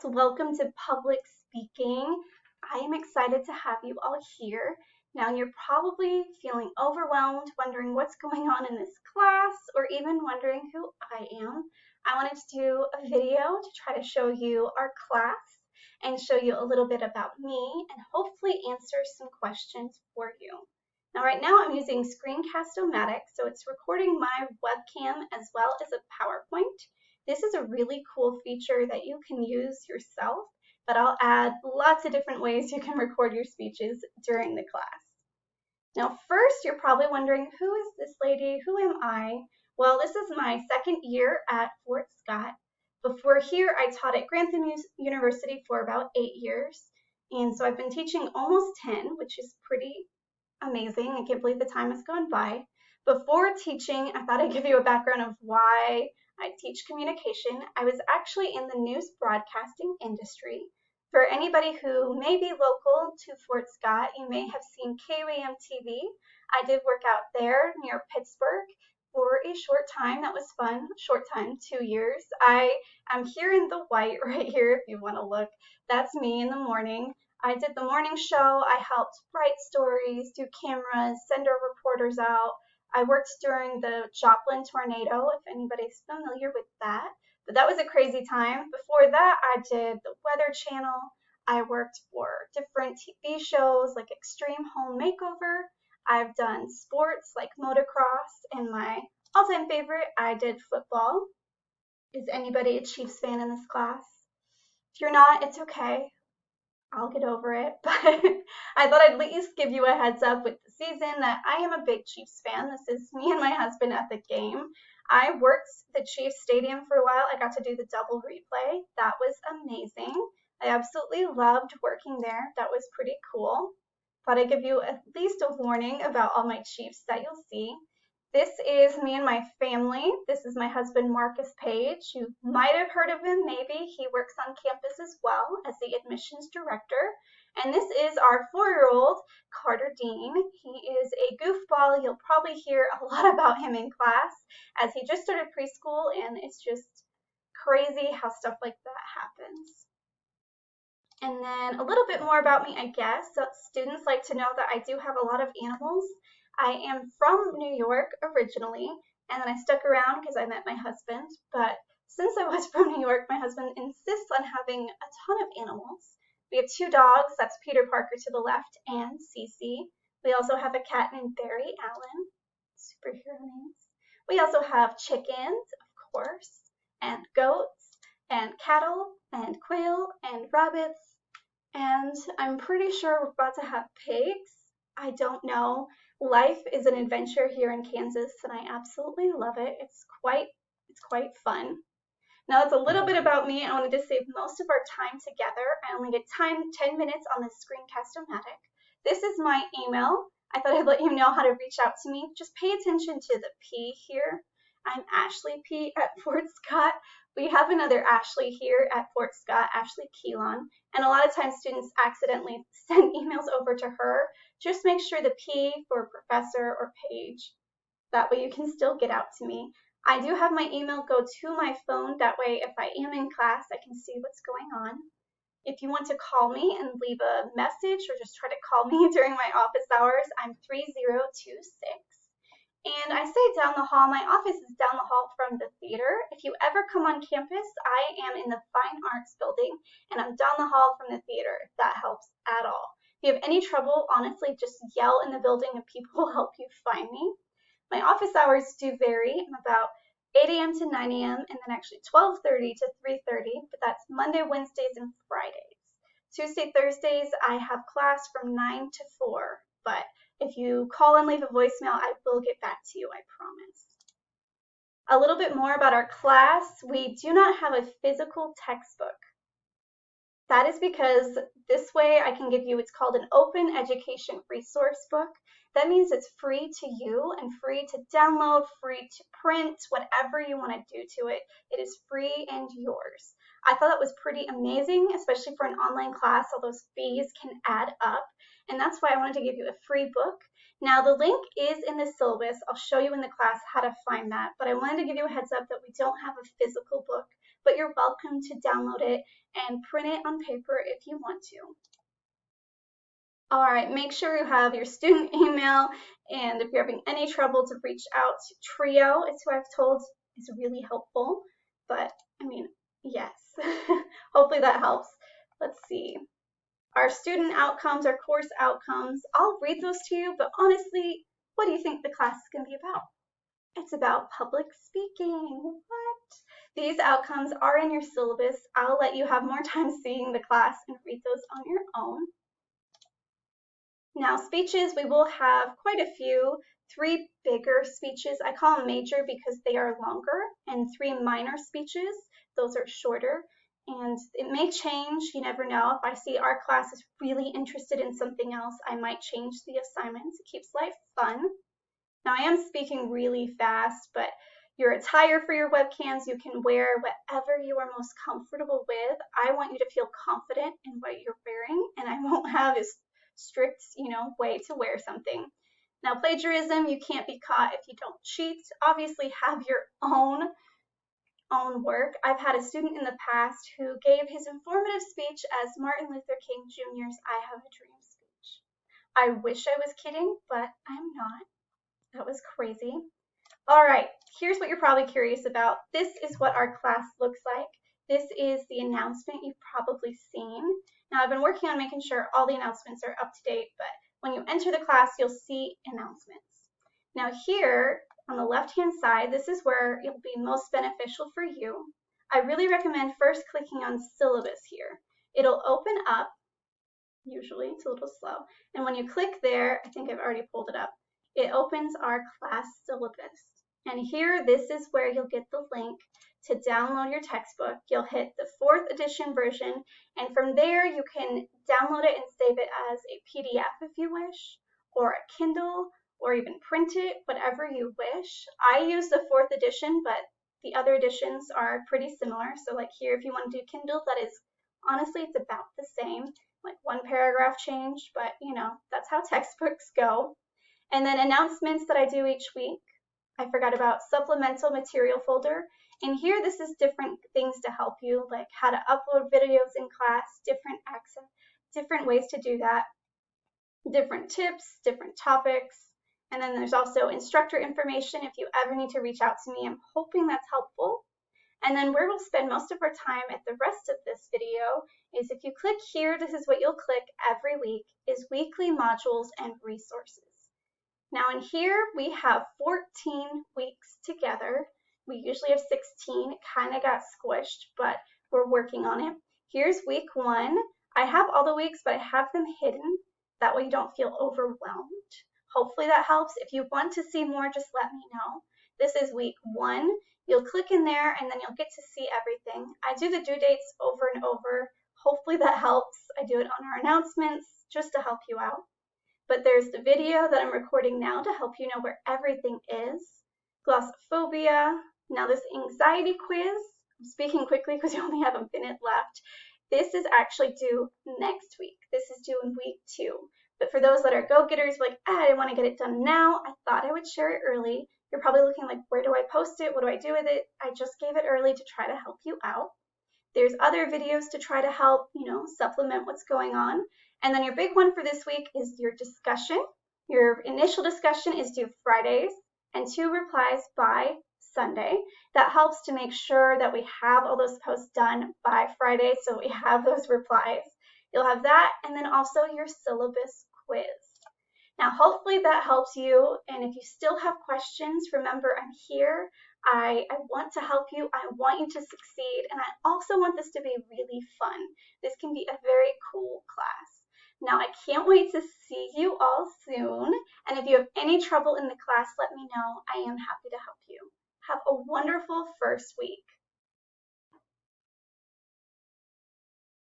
welcome to public speaking. I am excited to have you all here. Now, you're probably feeling overwhelmed, wondering what's going on in this class, or even wondering who I am. I wanted to do a video to try to show you our class and show you a little bit about me and hopefully answer some questions for you. Now, right now I'm using Screencast-O-Matic, so it's recording my webcam as well as a PowerPoint. This is a really cool feature that you can use yourself, but I'll add lots of different ways you can record your speeches during the class. Now, first, you're probably wondering, who is this lady? Who am I? Well, this is my second year at Fort Scott. Before here, I taught at Grantham University for about 8 years, and so I've been teaching almost 10, which is pretty amazing. I can't believe the time has gone by. Before teaching, I thought I'd give you a background of why I teach communication. I was actually in the news broadcasting industry. For anybody who may be local to Fort Scott, you may have seen KWAM TV. I did work out there near Pittsburgh for a short time. That was fun. Short time, 2 years. I am here in the white right here if you want to look. That's me in the morning. I did the morning show. I helped write stories, do cameras, send our reporters out. I worked during the Joplin tornado, if anybody's familiar with that. But that was a crazy time. Before that, I did the Weather Channel. I worked for different TV shows like Extreme Home Makeover. I've done sports like motocross, and my all-time favorite, I did football. Is anybody a Chiefs fan in this class? If you're not, it's okay. I'll get over it, but I thought I'd at least give you a heads up with the season that I am a big Chiefs fan. This is me and my husband at the game. I worked the Chiefs Stadium for a while. I got to do the double replay. That was amazing. I absolutely loved working there. That was pretty cool. Thought I'd give you at least a warning about all my Chiefs that you'll see. This is me and my family. This is my husband, Marcus Page. You might have heard of him, maybe. He works on campus as well as the admissions director. And this is our 4-year-old, Carter Dean. He is a goofball. You'll probably hear a lot about him in class as he just started preschool, and it's just crazy how stuff like that happens. And then a little bit more about me, I guess. So students like to know that I do have a lot of animals. I am from New York originally, and then I stuck around because I met my husband. But since I was from New York, my husband insists on having a ton of animals. We have 2 dogs. That's Peter Parker to the left and Cece. We also have a cat named Barry Allen. Superhero names. We also have chickens, of course, and goats, and cattle, and quail, and rabbits. And I'm pretty sure we're about to have pigs. I don't know. Life is an adventure here in Kansas, and I absolutely love it. It's quite fun. Now that's a little bit about me. I wanted to save most of our time together. I only get 10 minutes on this Screencast-O-Matic. This is my email. I thought I'd let you know how to reach out to me. Just pay attention to the P here. I'm Ashley P at Fort Scott. We have another Ashley here at Fort Scott, Ashley Keelan, and a lot of times students accidentally send emails over to her. Just make sure the P for professor or page. That way you can still get out to me. I do have my email go to my phone. That way if I am in class, I can see what's going on. If you want to call me and leave a message or just try to call me during my office hours, I'm 3026. And I say down the hall, my office is down the hall from the theater. If you ever come on campus, I am in the Fine Arts building, and I'm down the hall from the theater, if that helps at all. If you have any trouble, honestly, just yell in the building and people will help you find me. My office hours do vary. I'm about 8 a.m. to 9 a.m. and then actually 12:30 to 3:30, but that's Monday, Wednesdays, and Fridays. Tuesday, Thursdays, I have class from 9 to 4, but if you call and leave a voicemail, I will get back to you, I promise. A little bit more about our class. We do not have a physical textbook. That is because this way I can give you, it's called an open education resource book. That means it's free to you and free to download, free to print, whatever you want to do to it. It is free and yours. I thought that was pretty amazing, especially for an online class. All those fees can add up. And that's why I wanted to give you a free book. Now the link is in the syllabus. I'll show you in the class how to find that, but I wanted to give you a heads up that we don't have a physical book. but you're welcome to download it and print it on paper if you want to. All right, make sure you have your student email, and if you're having any trouble to reach out to Trio, it's who I've told is really helpful. But I mean, yes, hopefully that helps. Let's see. Our student outcomes, our course outcomes, I'll read those to you, but honestly, what do you think the class is going to be about? It's about public speaking. What? These outcomes are in your syllabus. I'll let you have more time seeing the class and read those on your own. Now, speeches, we will have quite a few. 3 bigger speeches, I call them major because they are longer, and 3 minor speeches, those are shorter. And it may change, you never know. If I see our class is really interested in something else, I might change the assignments. It keeps life fun. Now, I am speaking really fast, but your attire for your webcams, you can wear whatever you are most comfortable with. I want you to feel confident in what you're wearing, and I won't have this strict, way to wear something. Now, plagiarism, you can't be caught if you don't cheat. Obviously, have your own work. I've had a student in the past who gave his informative speech as Martin Luther King Jr.'s I Have a Dream speech. I wish I was kidding, but I'm not. That was crazy. All right, here's what you're probably curious about. This is what our class looks like. This is the announcement you've probably seen. Now, I've been working on making sure all the announcements are up to date, but when you enter the class, you'll see announcements. Now here, on the left-hand side, this is where it'll be most beneficial for you. I really recommend first clicking on syllabus here. It'll open up, usually it's a little slow, and when you click there, I think I've already pulled it up, it opens our class syllabus. And here, this is where you'll get the link to download your textbook. You'll hit the 4th edition version, and from there you can download it and save it as a PDF if you wish, or a Kindle, or even print it, whatever you wish. I use the 4th edition, but the other editions are pretty similar. So like here, if you want to do Kindle, that is, honestly, it's about the same. Like 1 paragraph changed, but that's how textbooks go. And then announcements that I do each week. I forgot about supplemental material folder. And here, this is different things to help you, like how to upload videos in class, different access, different ways to do that, different tips, different topics. And then there's also instructor information if you ever need to reach out to me. I'm hoping that's helpful. And then where we'll spend most of our time at the rest of this video is if you click here, this is what you'll click every week, is weekly modules and resources. Now in here, we have 14 weeks together. We usually have 16. It kind of got squished, but we're working on it. Here's week 1. I have all the weeks, but I have them hidden. That way you don't feel overwhelmed. Hopefully that helps. If you want to see more, just let me know. This is week 1. You'll click in there, and then you'll get to see everything. I do the due dates over and over. Hopefully that helps. I do it on our announcements just to help you out. But there's the video that I'm recording now to help you know where everything is. Glossophobia. Now this anxiety quiz, I'm speaking quickly because you only have a minute left. This is actually due next week. This is due in week 2. But for those that are go-getters, like, I want to get it done now, I thought I would share it early. You're probably looking like, where do I post it? What do I do with it? I just gave it early to try to help you out. There's other videos to try to help, supplement what's going on. And then your big one for this week is your discussion. Your initial discussion is due Fridays and 2 replies by Sunday. That helps to make sure that we have all those posts done by Friday so we have those replies. You'll have that, and then also your syllabus quiz. Now, hopefully that helps you, and if you still have questions, remember I'm here. I want to help you. I want you to succeed, and I also want this to be really fun. This can be a very cool class. Now, I can't wait to see you all soon, and if you have any trouble in the class, let me know. I am happy to help you. Have a wonderful first week.